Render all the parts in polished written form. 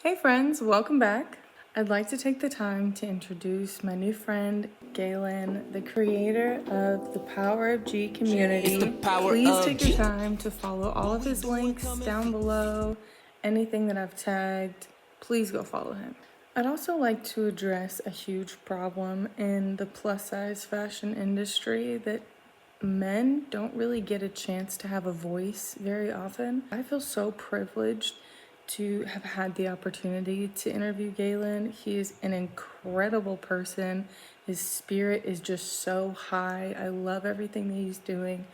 Hey friends, welcome back. I'd like to take the time to introduce my new friend, Galen, the creator of the Power of G community. Please take your time to follow all of his links down below, anything that I've tagged, please go follow him. I'd also like to address a huge problem in the plus size fashion industry that men don't really get a chance to have a voice very often. I feel so privileged to have had the opportunity to interview Galen. He is an incredible person. His spirit is just so high. I love everything that he's doing,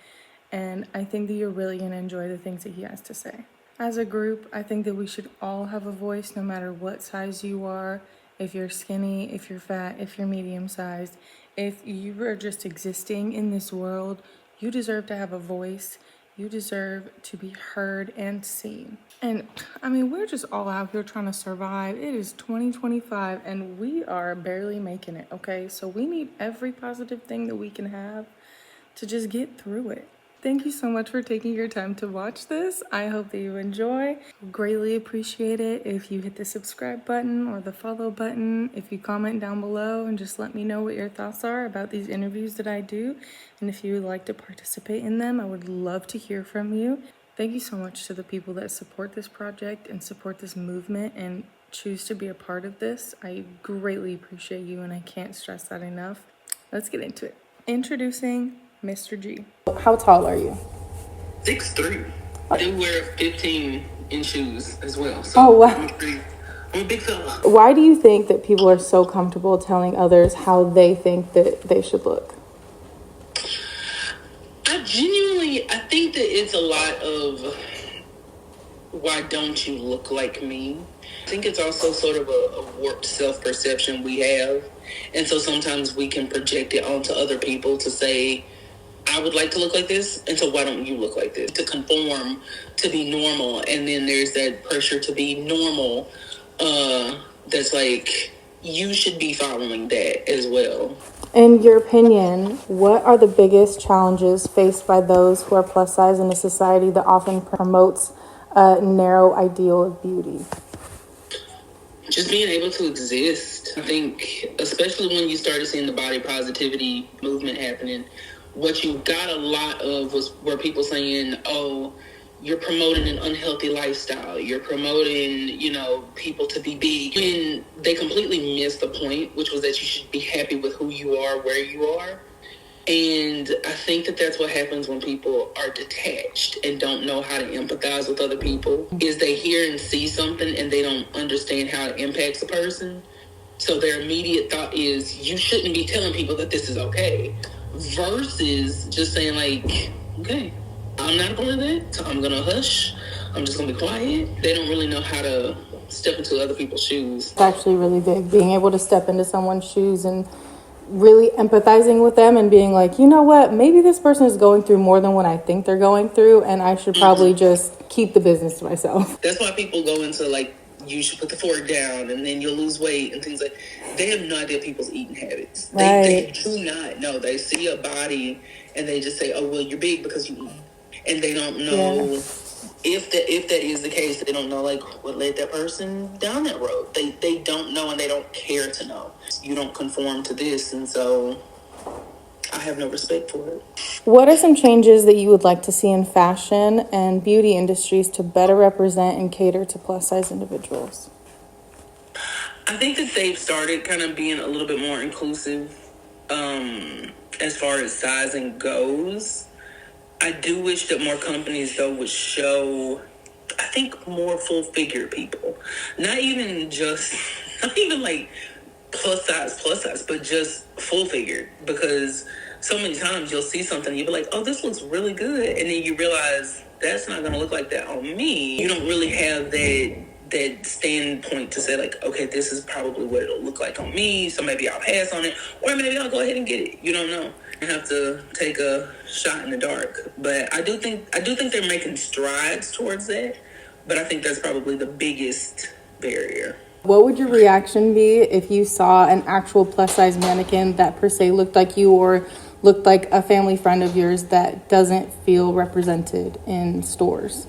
and I think that you're really going to enjoy the things that he has to say. As a group, I think that we should all have a voice no matter what size you are. If you're skinny, if you're fat, if you're medium sized, if you are just existing in this world, you deserve to have a voice. You deserve to be heard and seen. And I mean, we're just all out here trying to survive. It is 2025 and we are barely making it, okay? So we need every positive thing that we can have to just get through it. Thank you so much for taking your time to watch this. I hope that you enjoy. Greatly appreciate it if you hit the subscribe button or the follow button, if you comment down below and just let me know what your thoughts are about these interviews that I do. And if you would like to participate in them, I would love to hear from you. Thank you so much to the people that support this project and support this movement and choose to be a part of this. I greatly appreciate you and I can't stress that enough. Let's get into it. Introducing Mr. G. How tall are you? 6'3". I do wear 15-inch shoes as well. So oh, wow. I'm a big fella. Why do you think that people are so comfortable telling others how they think that they should look? I think that it's a lot of why don't you look like me? I think it's also sort of a warped self-perception we have. And so sometimes we can project it onto other people to say, I would like to look like this, and so why don't you look like this? To conform, to be normal, and then there's that pressure to be normal that's like, you should be following that as well. In your opinion, what are the biggest challenges faced by those who are plus size in a society that often promotes a narrow ideal of beauty? Just being able to exist. I think, especially when you started seeing the body positivity movement happening, what you got a lot of were people saying, oh, you're promoting an unhealthy lifestyle. You're promoting, people to be big. And they completely missed the point, which was that you should be happy with who you are, where you are. And I think that that's what happens when people are detached and don't know how to empathize with other people, is they hear and see something and they don't understand how it impacts a person. So their immediate thought is, you shouldn't be telling people that this is okay. Versus just saying like, okay, I'm not a part of that, so I'm gonna hush. I'm just gonna be quiet. They don't really know how to step into other people's shoes. It's actually really big, being able to step into someone's shoes and really empathizing with them and being like, you know what, maybe this person is going through more than what I think they're going through, and I should probably just keep the business to myself. That's why people go into like, you should put the fork down and then you'll lose weight and things like. They have no idea people's eating habits. Right. They do not know. They see a body and they just say, oh, well, you're big because you eat. And they don't know if that is the case. They don't know like what led that person down that road. They don't know and they don't care to know. You don't conform to this, and so I have no respect for it. What are some changes that you would like to see in fashion and beauty industries to better represent and cater to plus size individuals? I think that they've started kind of being a little bit more inclusive as far as sizing goes. I do wish that more companies, though, would show, I think, more full-figure people. Not even like plus size, but just full-figured. Because so many times you'll see something and you'll be like, oh, this looks really good. And then you realize that's not going to look like that on me. You don't really have that standpoint to say like, okay, this is probably what it'll look like on me, so maybe I'll pass on it, or maybe I'll go ahead and get it. You don't know. You have to take a shot in the dark. But I do think they're making strides towards that, but I think that's probably the biggest barrier. What would your reaction be if you saw an actual plus size mannequin that per se looked like you or looked like a family friend of yours that doesn't feel represented in stores?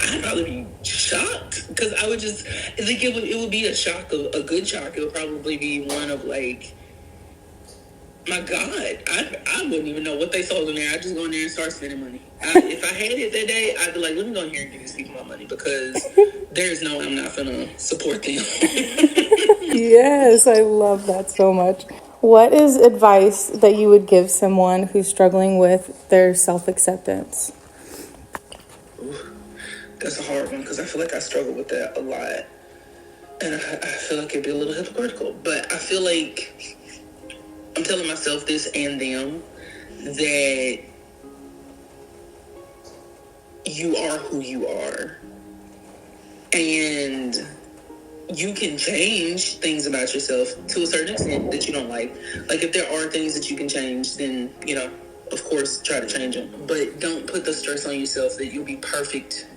I'd probably be shocked, because I would just think it would be a shock, a good shock. It would probably be one of like, my God, I wouldn't even know what they sold in there. I'd just go in there and start spending money. If I had it that day, I'd be like, let me go in here and give these people my money, because there's no way I'm not gonna support them. Yes, I love that so much. What is advice that you would give someone who's struggling with their self-acceptance? That's a hard one, because I feel like I struggle with that a lot. And I feel like it'd be a little hypocritical. But I feel like I'm telling myself this and them, that you are who you are. And you can change things about yourself to a certain extent that you don't like. Like, if there are things that you can change, then, of course, try to change them. But don't put the stress on yourself that you'll be perfect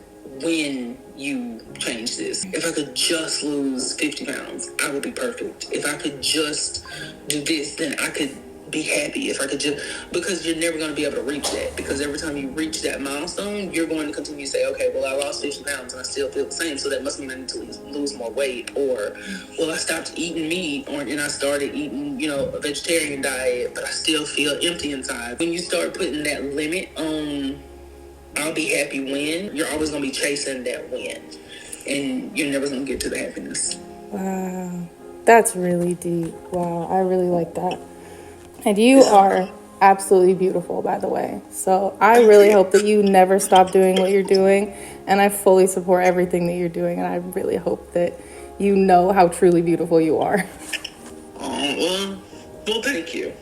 when you change this. If I could just lose 50 pounds, I would be perfect. If I could just do this, then I could be happy. If I could just, because you're never going to be able to reach that, because every time you reach that milestone, you're going to continue to say, okay, well, I lost 50 pounds and I still feel the same, so that must mean I need to lose more weight. Or, well, I stopped eating meat, and I started eating, a vegetarian diet, but I still feel empty inside. When you start putting that limit on I'll be happy when, you're always going to be chasing that win, and you're never going to get to the happiness. Wow, that's really deep. Wow, I really like that. And you are absolutely beautiful, by the way. So I really hope that you never stop doing what you're doing, and I fully support everything that you're doing, and I really hope that you know how truly beautiful you are. Well, thank you.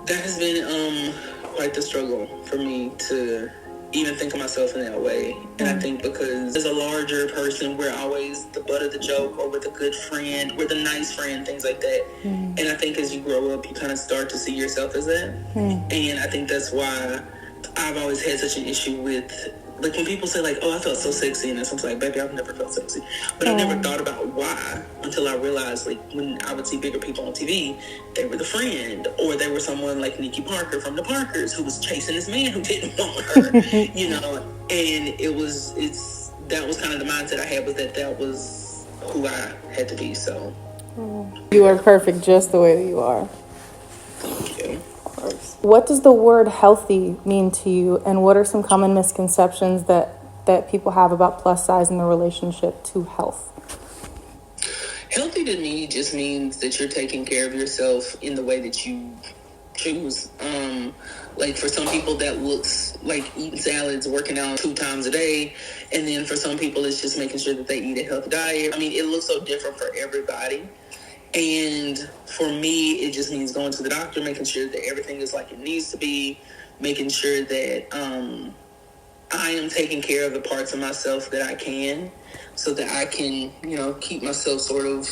That has been quite the struggle for me to even think of myself in that way. And I think because as a larger person, we're always the butt of the joke, or with a good friend, we're the nice friend, things like that. And I think as you grow up, you kind of start to see yourself as that. And I think that's why I've always had such an issue with, like, when people say, like, oh, I felt so sexy, and I'm like, baby, I've never felt sexy. But I never thought about why until I realized, like, when I would see bigger people on TV, they were the friend, or they were someone like Nikki Parker from the Parkers who was chasing this man who didn't want her, and that was kind of the mindset I had, was that was who I had to be, so. You are perfect just the way that you are. Thank you. What does the word healthy mean to you, and what are some common misconceptions that people have about plus size in their relationship to health? Healthy to me just means that you're taking care of yourself in the way that you choose. Like, for some people that looks like eating salads, working out 2 times a day, and then for some people it's just making sure that they eat a healthy diet. I mean, it looks so different for everybody. And for me, it just means going to the doctor, making sure that everything is like it needs to be, making sure that I am taking care of the parts of myself that I can, so that I can, keep myself sort of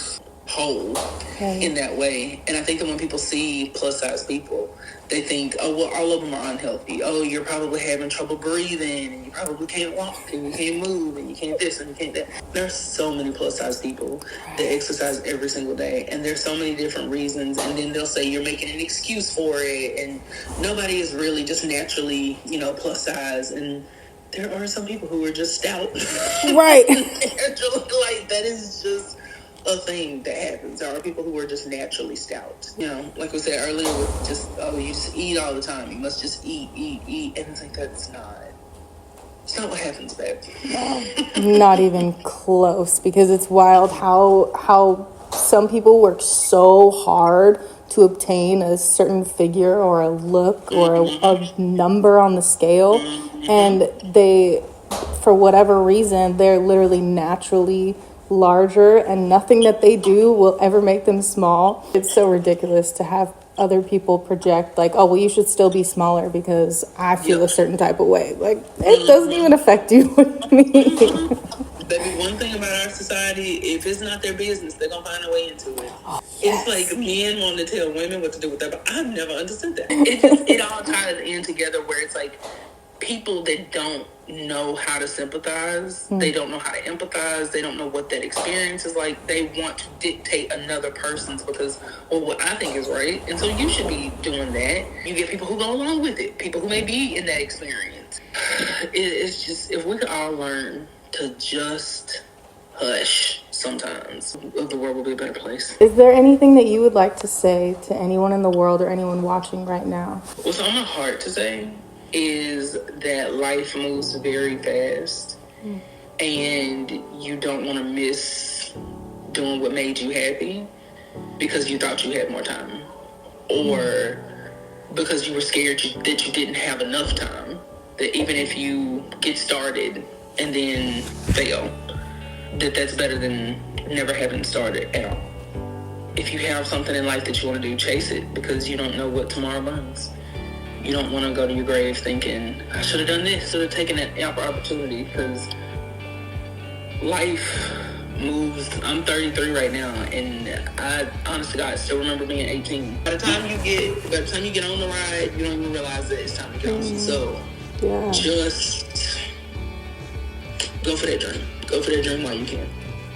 whole in that way. And I think that when people see plus size people, they think, oh, well, all of them are unhealthy. Oh, you're probably having trouble breathing, and you probably can't walk, and you can't move, and you can't this, and you can't that. There's so many plus size people that exercise every single day, and there's so many different reasons, and then they'll say you're making an excuse for it, and nobody is really just naturally, plus size. And there are some people who are just stout. Right. Like, that is just a thing that happens. There are people who are just naturally stout. Like we said earlier, with just, you just eat all the time. You must just eat. And it's like, it's not what happens, babe. Not even close, because it's wild how some people work so hard to obtain a certain figure or a look or a number on the scale, and they, for whatever reason, they're literally naturally larger, and nothing that they do will ever make them small. It's so ridiculous to have other people project, like, oh, well, you should still be smaller because I feel a certain type of way. Like, it doesn't even affect you. What do you mean? Baby, one thing about our society, if it's not their business, they're gonna find a way into it. Yes. It's like men want to tell women what to do with that, but I've never understood that. It all ties in together, where it's like, people that don't know how to sympathize, they don't know how to empathize, they don't know what that experience is like. They want to dictate another person's, because, well, what I think is right, and so you should be doing that. You get people who go along with it, people who may be in that experience. It's just, if we could all learn to just hush sometimes, the world will be a better place. Is there anything that you would like to say to anyone in the world or anyone watching right now? What's on my heart to say is that life moves very fast, and you don't want to miss doing what made you happy because you thought you had more time, or because you were scared that you didn't have enough time, that even if you get started and then fail, that's better than never having started at all. If you have something in life that you want to do, chase it, because you don't know what tomorrow brings. You don't want to go to your grave thinking, I should have done this, should have taken that opportunity, because life moves. I'm 33 right now, and I honestly, God, still remember being 18. By the time you get on the ride, you don't even realize that it's time to go. So just go for that dream. Go for that dream while you can.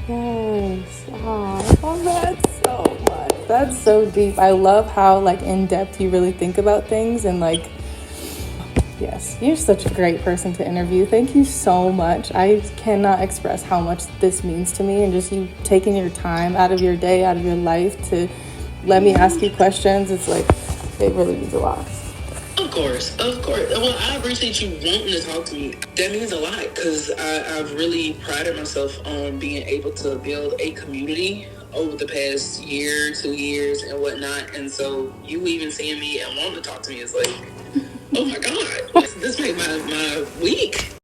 Yes. Oh, I love that so much. That's so deep. I love how in depth you really think about things, and yes, you're such a great person to interview. Thank you so much. I cannot express how much this means to me, and just you taking your time out of your day, out of your life to let me ask you questions. It's it really means a lot. Of course. Well, I appreciate you wanting to talk to me. That means a lot, because I've really prided myself on being able to build a community over the past year, 2 years, and whatnot. And so you even seeing me and wanting to talk to me is oh my God, this made my week.